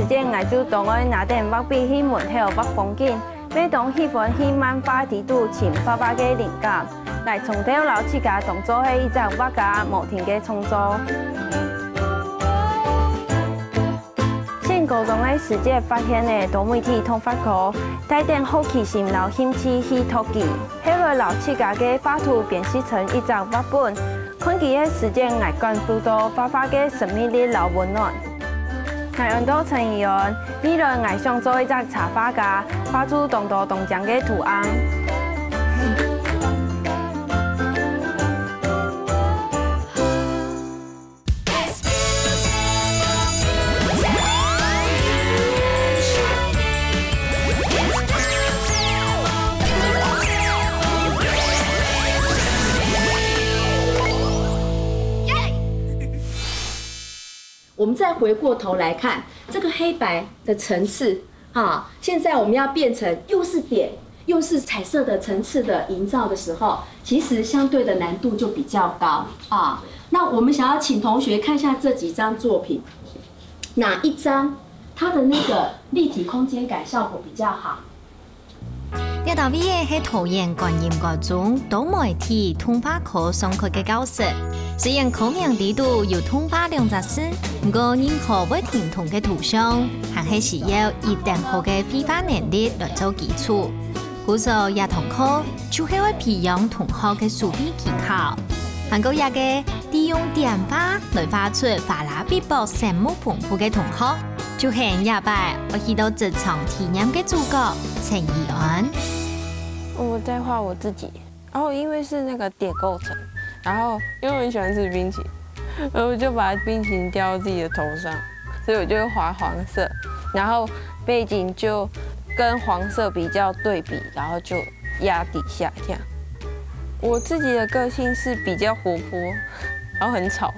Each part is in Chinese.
时间，我主动爱拿点画笔去问迄画风景，每当喜欢去漫画地图寻画画嘅灵感，来从头老起家当做係一张画家无停嘅创作。现高中嘅时节发现嘅多媒体通话课，带点好奇心老兴趣去突击，后来老起家嘅画图编辑成一张画本。 困期嘅时间，我关注到画画嘅神秘力老温暖。我按到陈怡安，未来我想做一只插画家，画出动作动匠嘅图案。我们再回过头来看这个黑白的层次啊，现在我们要变成又是点又是彩色的层次的营造的时候，其实相对的难度就比较高啊。那我们想要请同学看一下这几张作品，哪一张它的那个立体空间感效果比较好？ 呢度位係討厭觀念嗰種多媒體通話課上課嘅教室，雖然課名地度有通話兩隻字，不過任何會聽同嘅圖像，還係需要一定好嘅繪畫能力來做基礎。故所也同課就係會培養同學嘅手筆技巧，還有一個利用點畫來畫出華麗筆觸生活豐富嘅同學。 就係廿八，我遇到職場體驗嘅主角陳怡安。我在画我自己，然后因为是那个叠构成，然后因为我很喜欢吃冰淇淋，然后我就把冰淇淋掉到自己的头上，所以我就会画黄色，然后背景就跟黄色比较对比，然后就压底下这样。我自己的个性是比较活泼，然后很吵，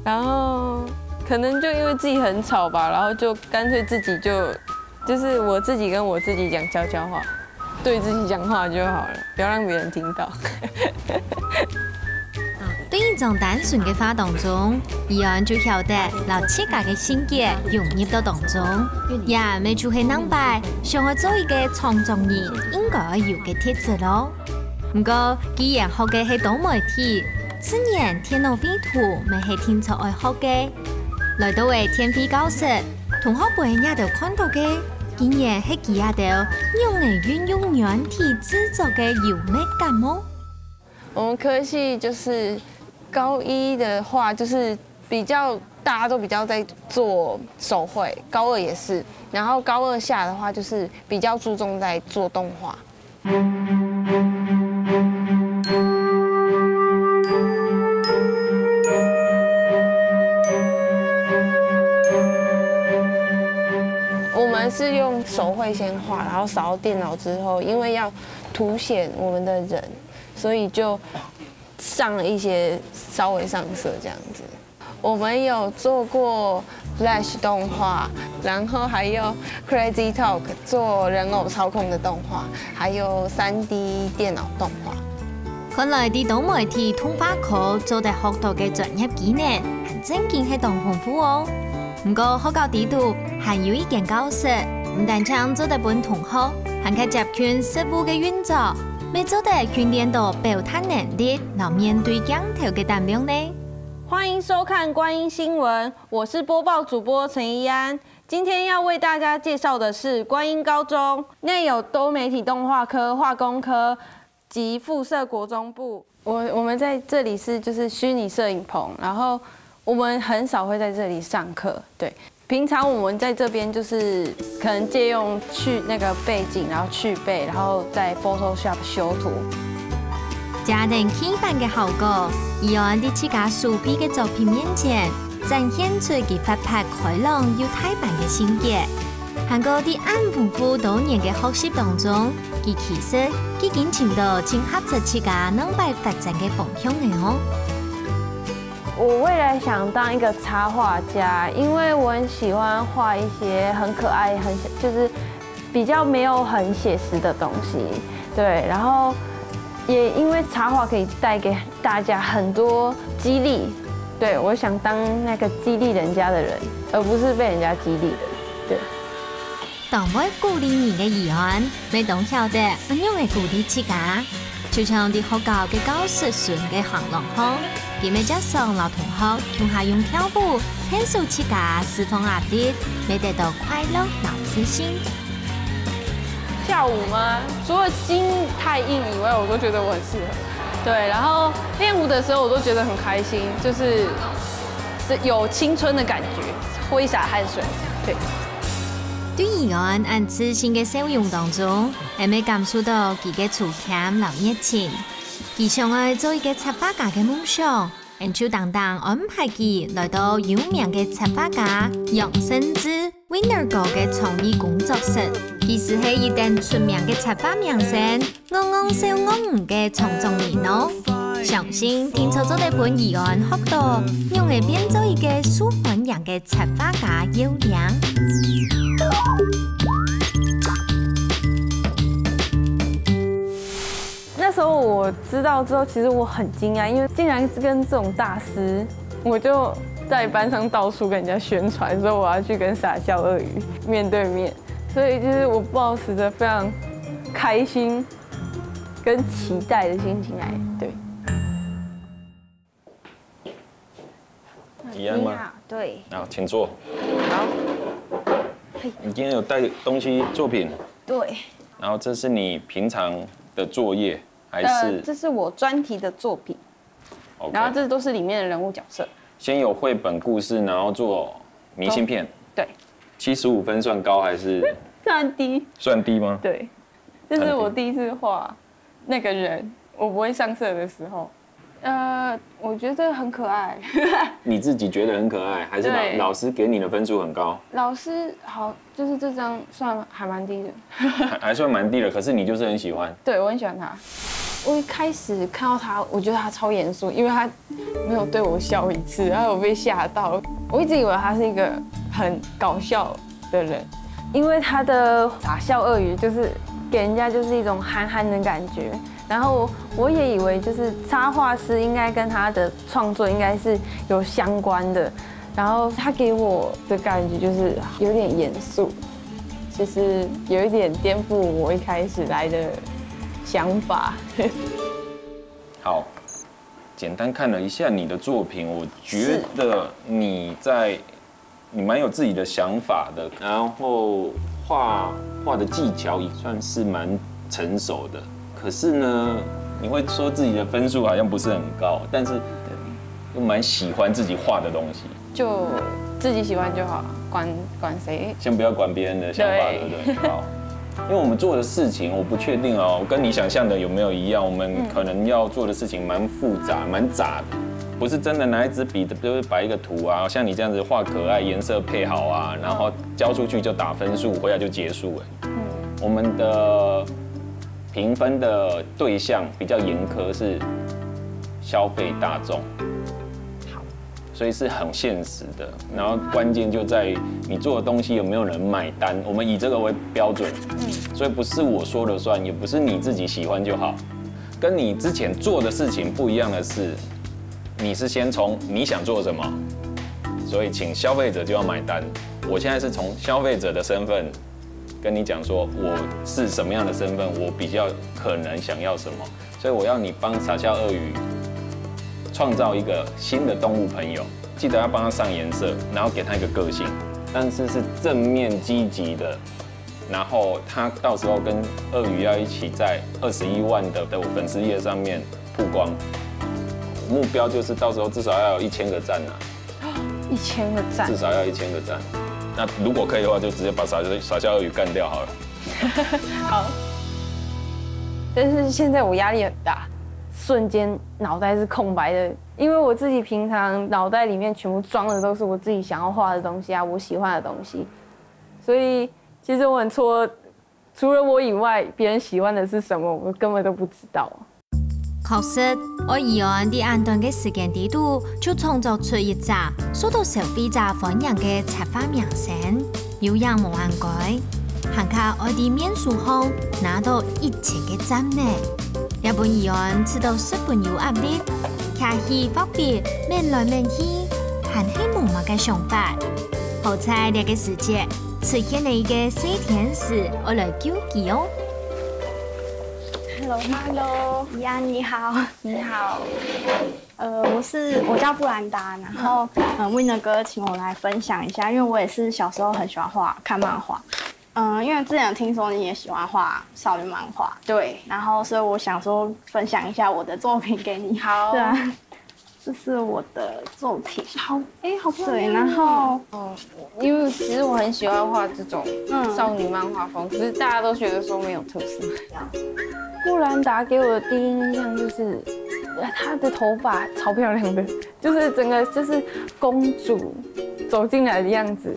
然后。 可能就因为自己很吵吧，然后就干脆自己就是我自己跟我自己讲悄悄话，对自己讲话就好了，不要让别人听到。對於種單純嘅畫當中，怡安就曉得留自家嘅性格融入到當中，也咪就係明白想要做一個創作人應該有嘅特質咯。不過既然學嘅係多媒體，自然電腦繪圖咪係天才愛學嘅。 來到嘅天飛教室，同學們也都看到嘅，竟然係佢也都用嚟運用軟體製作嘅優美感哦。我們科系就是高一的話，就是比較大家都比較在做手繪，高二也是，然後高二下的話就是比較注重在做動畫。 是用手绘先画，然后扫到电脑之后，因为要凸显我们的人，所以就上了一些稍微上色这样子。我们有做过 Flash 动画，然后还有 Crazy Talk 做人偶操控的动画，还有3D 電腦動畫。看來啲多媒體通話課做得學到嘅專業技能，係真經係當豐富哦。 不過學到地度，還有一間教室，唔但止做得本同學，還可接權實務嘅運作，未做得訓練到表達能力，來面對鏡頭嘅膽量呢。歡迎收看觀音新聞，我是播報主播陳怡安。今天要為大家介紹的是觀音高中，內有多媒體動畫科、化工科及附設國中部。我們在這裡是就是虛擬攝影棚，然後。 我们很少会在这里上课，对。平常我们在这边就是可能借用去那个背景，然后去背，然后在 Photoshop 修圖。家庭期盼嘅效果，怡安喺自家手筆嘅作品面前，展現出佢活潑開朗又太慢嘅性格。韓國喺安豐富多年嘅學習當中，佢其實已經尋到正合適自家能擺發展嘅方向嘅哦。 我未来想当一个插画家，因为我很喜欢画一些很可爱、就是比较没有很写实的东西，对。然后也因为插画可以带给大家很多激励，对，我想当那个激励人家的人，而不是被人家激励的。对。当每鼓励你嘅议案，你懂晓得怎样嘅鼓励自家？就像啲學校嘅教師選嘅行浪好，佢咪加上老同學從下用跳舞輕鬆自家釋放壓力，咪得到快樂老自信。跳舞吗？除了筋太硬以外，我都觉得我很适合。对，然后练舞的时候，我都觉得很开心，就是有青春的感觉，挥洒汗水。对。對議案按自信嘅笑容當中，係咪感受到佢嘅觸感流熱情？佢想愛做一個插畫家嘅夢想，就等等安排佢來到有名嘅插畫家楊勝之 Winner 哥嘅創意工作室。佢是係一旦出名嘅插畫名聲，我笑我唔嘅創作人咯。相信聽錯咗呢本議案學到，用嚟變做一個受歡迎嘅插畫家優良。那时候我知道之后，其实我很惊讶，因为竟然跟这种大师，我就在班上到处跟人家宣传说我要去跟傻笑鳄鱼面对面，所以就是我抱持着非常开心跟期待的心情来。对。一样吗？对。好，请坐。好。你今天有带东西作品？对。然后这是你平常的作业还是？这是我专题的作品。然后这都是里面的人物角色。先有绘本故事，然后做明信片。对。75分算高还是？算低。算低吗？对。这是我第一次画那个人，我不会上色的时候。我觉得很可爱。你自己觉得很可爱，还是老师给你的分数很高？老师好，就是这张算还蛮低的。还算蛮低的，可是你就是很喜欢。对，我很喜欢他。我一开始看到他，我觉得他超严肃，因为他没有对我笑一次，然后我被吓到。我一直以为他是一个很搞笑的人，因为他的傻笑鳄鱼就是给人家就是一种憨憨的感觉。然后我也以为就是插画师应该跟他的创作应该是有相关的，然后他给我的感觉就是有点严肃，其实有一点颠覆我一开始来的想法。好，简单看了一下你的作品，我觉得你蛮有自己的想法的，然后画的技巧也算是蛮成熟的。可是呢，你会说自己的分数好像不是很高，但是又蛮喜欢自己画的东西，就自己喜欢就好，管谁？先不要管别人的想法，对不对？好，因为我们做的事情，我不确定哦，跟你想象的有没有一样。我们可能要做的事情蛮复杂、蛮杂的，不是真的拿一支笔，就是摆一个图啊，像你这样子画可爱，颜色配好啊，然后交出去就打分数，回来就结束了。我们的评分的对象比较严苛，是消费大众，好，所以是很现实的。然后关键就在于你做的东西有没有人买单，我们以这个为标准，所以不是我说了算，也不是你自己喜欢就好。跟你之前做的事情不一样的是，你是先从你想做什么，所以请消费者就要买单。我现在是从消费者的身份跟你讲说我是什么样的身份，我比较可能想要什么，所以我要你帮傻笑鳄鱼创造一个新的动物朋友，记得要帮他上颜色，然后给他一个个性，但是是正面积极的，然后他到时候跟鳄鱼要一起在21万的粉丝页上面曝光，目标就是到时候至少要有1000个赞啊，1000个赞，至少要1000个赞。那如果可以的话，就直接把傻笑鳄鱼干掉好了。好。但是现在我压力很大，瞬间脑袋是空白的，因为我自己平常脑袋里面全部装的都是我自己想要画的东西啊，我喜欢的东西，所以其實我很錯，除了我以外，別人喜歡的是什麼，我根本都不知道。確實，我議案啲簡短嘅時間地度，就創作出一隻受到消費者歡迎嘅插畫名聲，有樣冇人改，行卡我啲面書上拿到1000個讚呢。日本議案知道10分有壓力，客氣方便，免來免去，還係無乜嘅想法。好在呢個時節出現了一個小天使，我來救佢哦。Hello， 怡安你好，你好。我叫布兰达，然后Winner 哥请我来分享一下，因为我也是小时候很喜欢看漫画。因为之前有听说你也喜欢画少女漫画，对，然后所以我想说分享一下我的作品给你。好，对啊，这是我的作品。好，好漂亮。对，然后因为其实我很喜欢画这种少女漫画风，可是大家都觉得说没有特色。布兰达给我的第一印象就是她的头发超漂亮的，就是整个就是公主走进来的样子。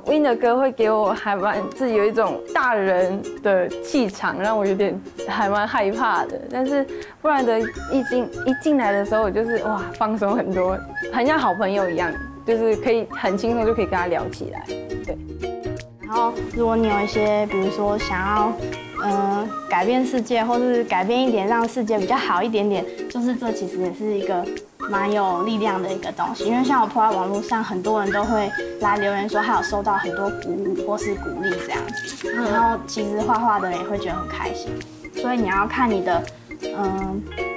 Winner 哥会给我是有一种大人的气场，让我有点还蛮害怕的。但是布兰达一进来的时候，我就是哇放松很多，很像好朋友一样，就是可以很轻松就可以跟他聊起来。对。然后如果你有一些，比如说想要改变世界，或是改变一点，让世界比较好一点点，就是这其实也是一个蛮有力量的一个东西。因为像我抛在网络上，很多人都会来留言说，他有收到很多鼓舞或是鼓励这样子。然后其实画画的人也会觉得很开心。所以你要看你的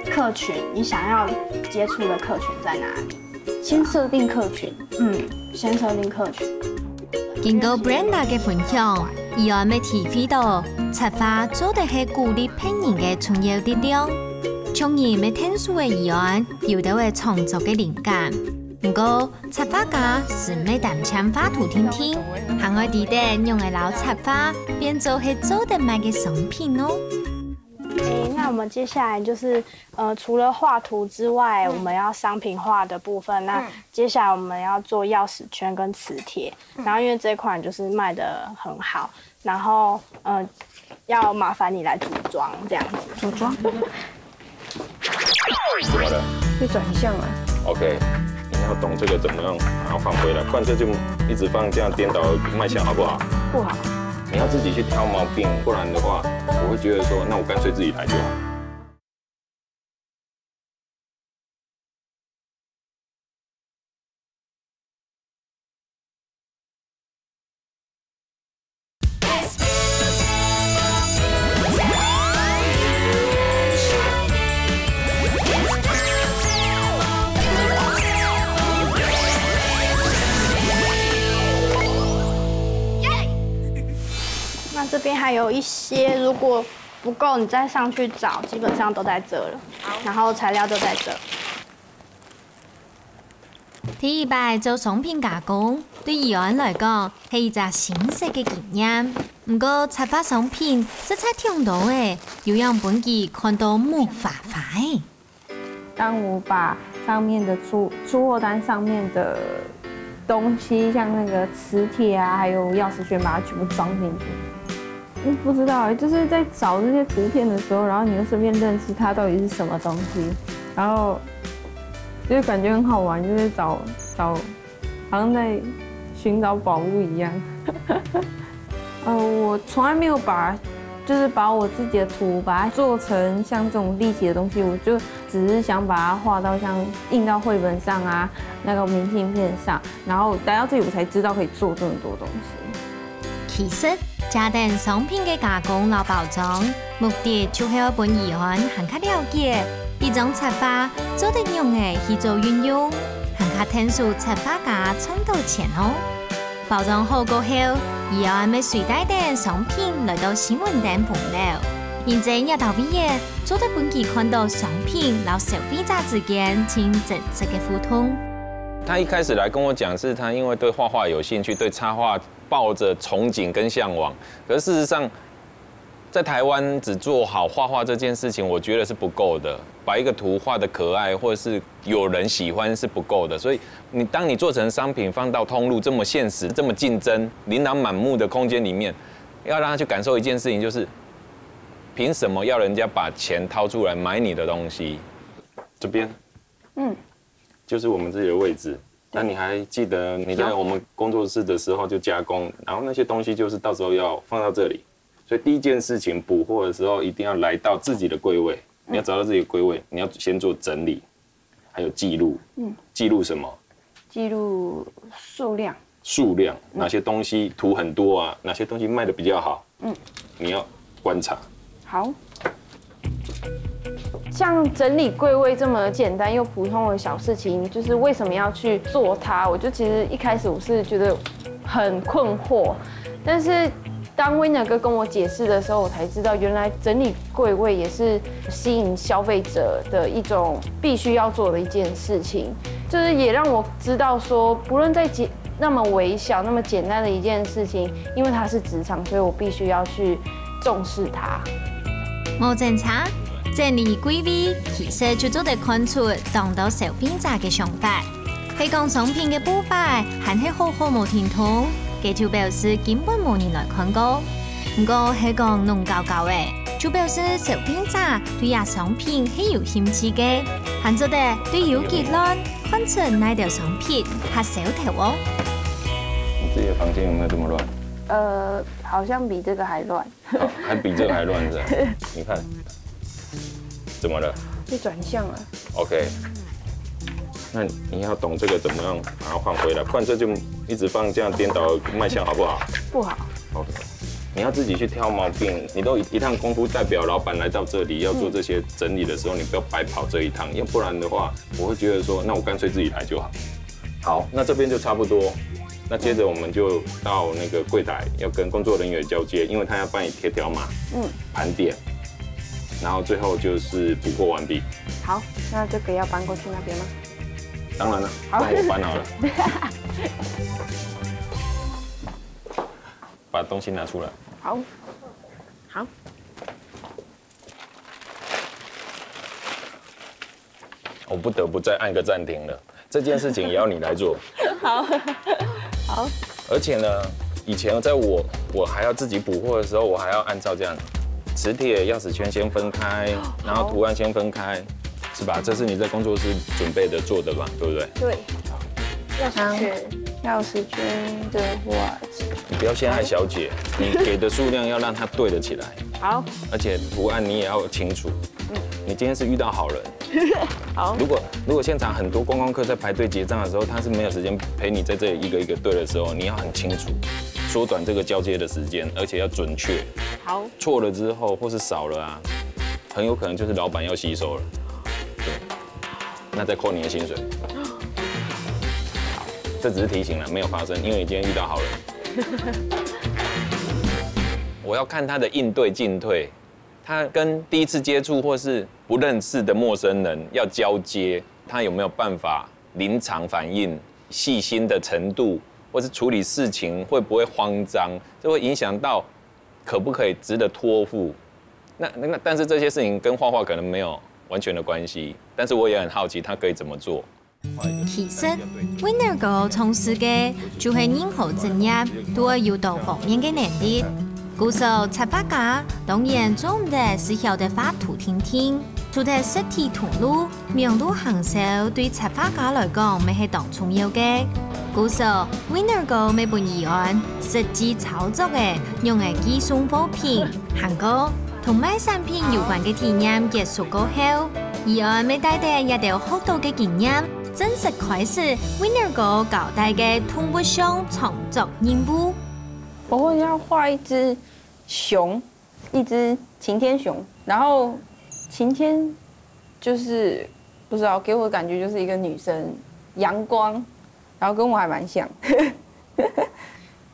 客群，你想要接触的客群在哪里，先设定客群。先设定客群。經過 Brenda 嘅分享，怡安要體會到插畫做的係鼓勵別人嘅重要力量。從而要聽書嘅怡安有到嘅創作嘅靈感。不過插畫家是要談搶畫圖天天，行開啲嘅用嚟撈插畫變做係做得賣嘅商品哦。那我们接下来就是除了画圖之外，我们要商品化的部分。那接下来我们要做钥匙圈跟磁铁，然后因为这款就是卖得很好，然后要麻烦你来组装这样子。组装？怎么了？会转向啊。OK， 你要懂这个怎么样，然后放回来，不然这就一直放这样颠倒卖相好不好？不好。你要自己去挑毛病，不然的话，我会觉得说，那我干脆自己来就好。这边还有一些，如果不够，你再上去找，基本上都在这了。然後材料都在這。第一擺做商品加工，對怡安來講係一個新鮮嘅經驗。不過插畫商品色彩挺多誒，又讓本期看到冇法法誒。當我把上面的出貨單上面的東西，像那個磁鐵啊，還有鑰匙圈，把它全部裝進去。不知道，就是在找这些图片的时候，然后你又顺便认识它到底是什么东西，然后就感觉很好玩，就是找，好像在寻找宝物一样。我从来没有把我自己的图把它做成像这种立体的东西，我就只是想把它画到像印到绘本上啊，那个明信片上，然后来到这里我才知道可以做这么多东西。其實家電商品嘅加工和包裝，目的就係要幫怡安更加了解呢種插畫做得用嘅去做運用，更加聽出插畫家賺到錢哦。包裝好過後，怡安要隨帶啲商品來到新聞頂棚了。現在日頭畢業，做得本期看到商品和消費者之間呈真實嘅互通。他一開始來跟我講，是他因為對畫畫有興趣，對插畫抱着憧憬跟向往。可是事實上，在台灣只做好畫畫這件事情，我覺得是不夠的。把一個圖畫得可愛，或者是有人喜歡是不夠的。所以當你做成商品，放到通路這麼現實、這麼競爭、琳琅滿目的空間裡面，要讓他去感受一件事情，就是憑什麼要人家把錢掏出來買你的東西？這邊，就是我們這裡的位置。那你還記得你在我們工作室的時候就加工，然後那些東西就是到時候要放到這裡。所以第一件事情，補貨的時候一定要來到自己的櫃位，你要找到自己的櫃位，你要先做整理。还有记录。记录什么？记录数量。数量，哪些东西图很多啊？哪些东西卖的比较好？你要观察。好。像整理柜位这么简单又普通的小事情，就是为什么要去做它？我就其实一开始我是觉得很困惑，但是当 Winner 哥跟我解释的时候，我才知道原来整理柜位也是吸引消费者的一种必须要做的一件事情，就是也让我知道说，不论在那么微小、那么简单的一件事情，因为它是职场，所以我必须要去重视它。无侦查。整理柜位其實就做得看出當到消費者嘅想法，係講商品嘅鋪擺還係好無天通，佢就表示根本冇人來看過。不過係講濃厚厚嘅，就表示消費者對呀商品係有興趣嘅，還做得對有結論，看出哪條商品係少頭哦。你自己的房間有沒有這麼亂？好像比這個還亂。還比這個還亂是吧？你看。怎麼了？被轉向了。OK， 那你要懂這個怎麼樣把它換回來，不然這就一直放這樣顛倒賣相好不好？不好。OK， 你要自己去挑毛病。你都一趟功夫代表老闆來到這裡要做這些整理的時候，你不要白跑這一趟，要不然的話，我會覺得說，那我乾脆自己來就好。好，那這邊就差不多。那接着我們就到那個櫃檯，要跟工作人員交接，因為他要幫你貼條碼，盤點。然後最後就是補貨完畢。好，那這個要搬過去那邊嗎？當然了，幫我搬好了。把東西拿出來。好，好。我不得不再按個暫停了，這件事情也要你來做。好，好。而且呢，以前在我還要自己補貨的時候，我還要按照這樣。磁鐵、鑰匙圈先分開，然後圖案先分開，是吧？這是你在工作室準備的做的吧？對不對？對。鑰匙圈的話，你不要陷害小姐，你給的數量要讓她對得起來。好。而且圖案你也要清楚。你今天是遇到好人。好。如果現場很多觀光客在排隊結賬的時候，他是沒有時間陪你在這裡一個一個對的時候，你要很清楚，縮短這個交接的時間，而且要準確。好，錯了之後或是少了啊，很有可能就是老闆要吸收了，對，那再扣你的薪水。好，這只是提醒了，沒有發生，因為你今天遇到好人。我要看他的應對進退，他跟第一次接觸或是不認識的陌生人要交接，他有沒有辦法臨場反應、細心的程度，或是處理事情會不會慌張，這會影響到。可不可以值得托付？但是這些事情跟畫畫可能沒有完全的關係。但是我也很好奇，他可以怎麼做？其實 Winner 哥從事嘅就係任何職業都係要多方面嘅能力。故說插畫家當然做唔得是曉得畫圖聽聽，做得實體通路面對行銷對插畫家來講咪係當重要嘅。故說 Winner 哥每本議案實際操作嘅用嘅寄送貨品、行過同賣產品有關嘅體驗結束過後，議案咪帶得一條好多嘅經驗，真實開始 Winner 哥交代嘅通不上創作任務。我會要畫一隻熊，一隻晴天熊，然後晴天就是不知道給我的感覺就是一個女生，陽光。然後跟我還蠻像，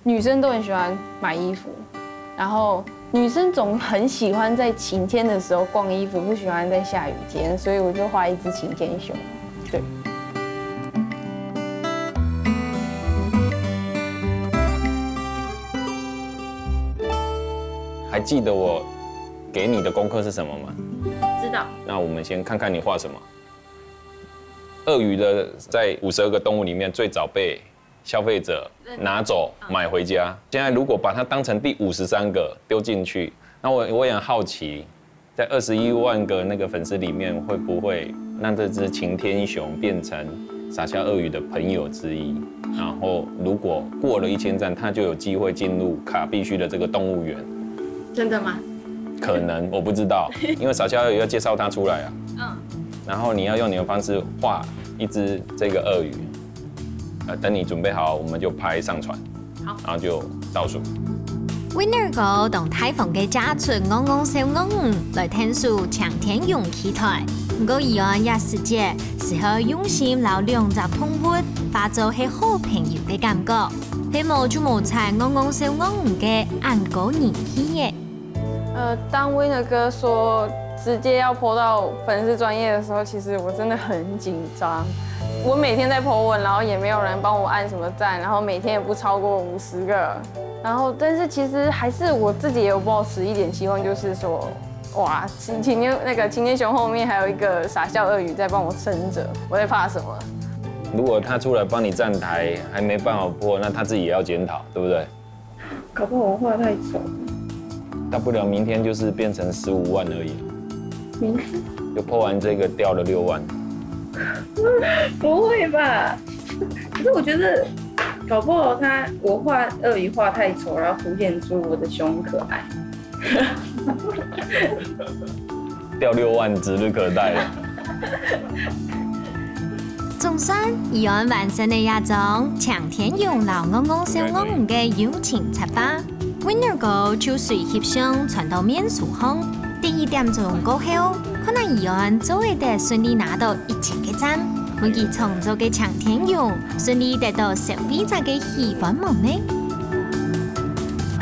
女生都很喜歡買衣服，然後女生總很喜歡在晴天的時候逛衣服，不喜歡在下雨天，所以我就畫一隻晴天熊。對。還記得我給你的功課是什麼嗎？知道。那我們先看看你畫什麼。鱷魚的在52個動物裡面最早被消費者拿走買回家。現在如果把它當成第53個丟進去，那我也很好奇，在21萬個那個粉絲裡面，會不會讓這隻晴天熊變成傻笑鱷魚的朋友之一？然後如果過了1000站，它就有機會進入卡必須的這個動物園。真的嗎？可能我不知道，因為傻笑鱷魚要介紹它出來啊。然后你要用你的方式画一只这个鳄鱼，等你准备好，我们就拍上传，好，然后就倒数。Winner 哥同台風嘅家出昂昂笑昂來聽數長天勇氣台，不過議案也世界適合用心留兩隻動物，化做係好朋友嘅感覺，希望就冇踩昂昂笑昂嘅眼高人氣嘅。當 Winner 哥說直接要 po 到粉絲專頁的時候，其實我真的很緊張。我每天在 po 文，然後也沒有人幫我按什麼讚，然後每天也不超過50個。然後，但是其實還是我自己也有抱持一點希望，就是說，哇，擎天熊後面還有一個傻笑鱷魚在幫我撐着，我在怕什麼？如果他出來幫你站台，還沒辦法破，那他自己也要檢討，對不對？搞不好我畫太醜。大不了明天就是變成15萬而已。明天？就破完這個掉了6萬。不會吧？可是我覺得。搞不好我畫鱷魚畫太醜，然後凸顯出我的胸可愛。掉6萬指日可待了。總算議案完成嘅一種長天勇留昂昂笑昂嘅友情插畫 ，Winner 哥就隨協商傳到面書上。第2點鐘過後，可能議案就會得順利拿到1000個讚。本期創作嘅長天勇順利得到小比賽嘅喜歡嗎呢？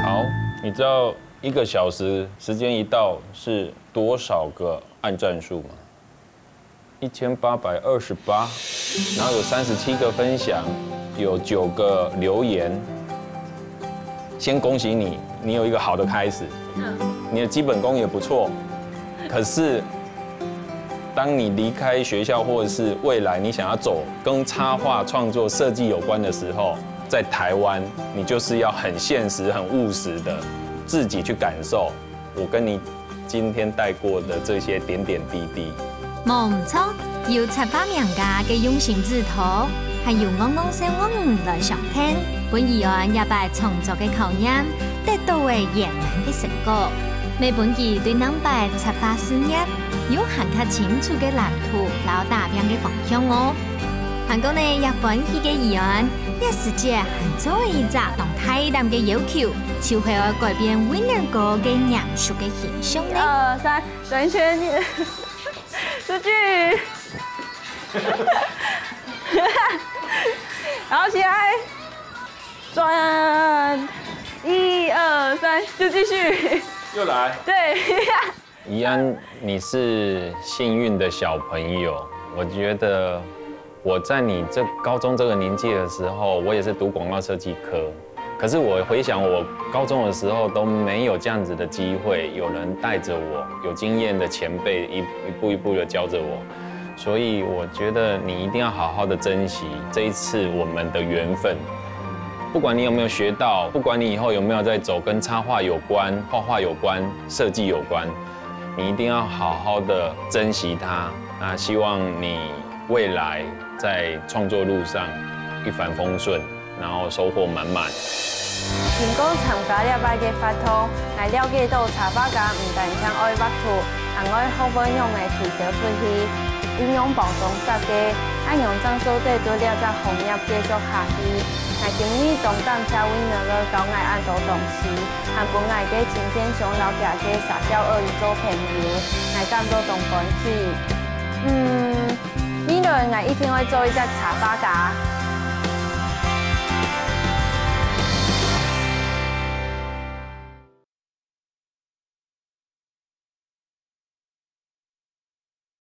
好，你知道1個小時時間一到是多少個按讚數嗎？1828，然後有37個分享，有9個留言。先恭喜你，你有一個好的開始，你的基本功也不錯，可是。當你離開學校，或者是未來你想要走跟插畫創作設計有關的時候，在台灣，你就是要很現實、很務實的自己去感受我跟你今天帶過的這些點點滴滴。冇唔錯，要插畫名家嘅用心指導，係由昂昂笑昂來上聽，本議案也拜創作嘅考驗，得到為圓滿嘅成果。每本期對能拜插畫事業。有更加清楚嘅藍圖，老大邊嘅方向哦。韓國呢日本戲嘅議案，一時節很早一集同太淡嘅要求，就會要改變 Winner 哥嘅嚴肅嘅形象呢。1、2、3，轉一圈，出去，然後起來，轉，1、2、3，就繼續。又來。對。怡安，你是幸運的小朋友。我覺得我在你高中這個年紀的時候，我也是讀廣告設計科。可是我回想我高中的時候都沒有這樣子的機會，有人帶着我，有經驗的前輩一步一步的教着我。所以我覺得你一定要好好的珍惜這一次我們的緣分。不管你有沒有學到，不管你以後有沒有在走跟插畫有關、畫畫有關、設計有關。你一定要好好的珍惜它，那希望你未來在創作路上一帆風順，然後收穫滿滿。成功參加了擺嘅發圖，來了解到插畫家唔但將愛畫圖，還愛好本用嚟提升出去，應用包裝設計，按用裝修對對了隻行業繼續下去。來今日總感謝 Winner 哥教我按做東西，和本來嘅擎天熊老家嘅傻笑鱷魚做朋友，來感到同歡喜。未來我一定會做一隻插畫家。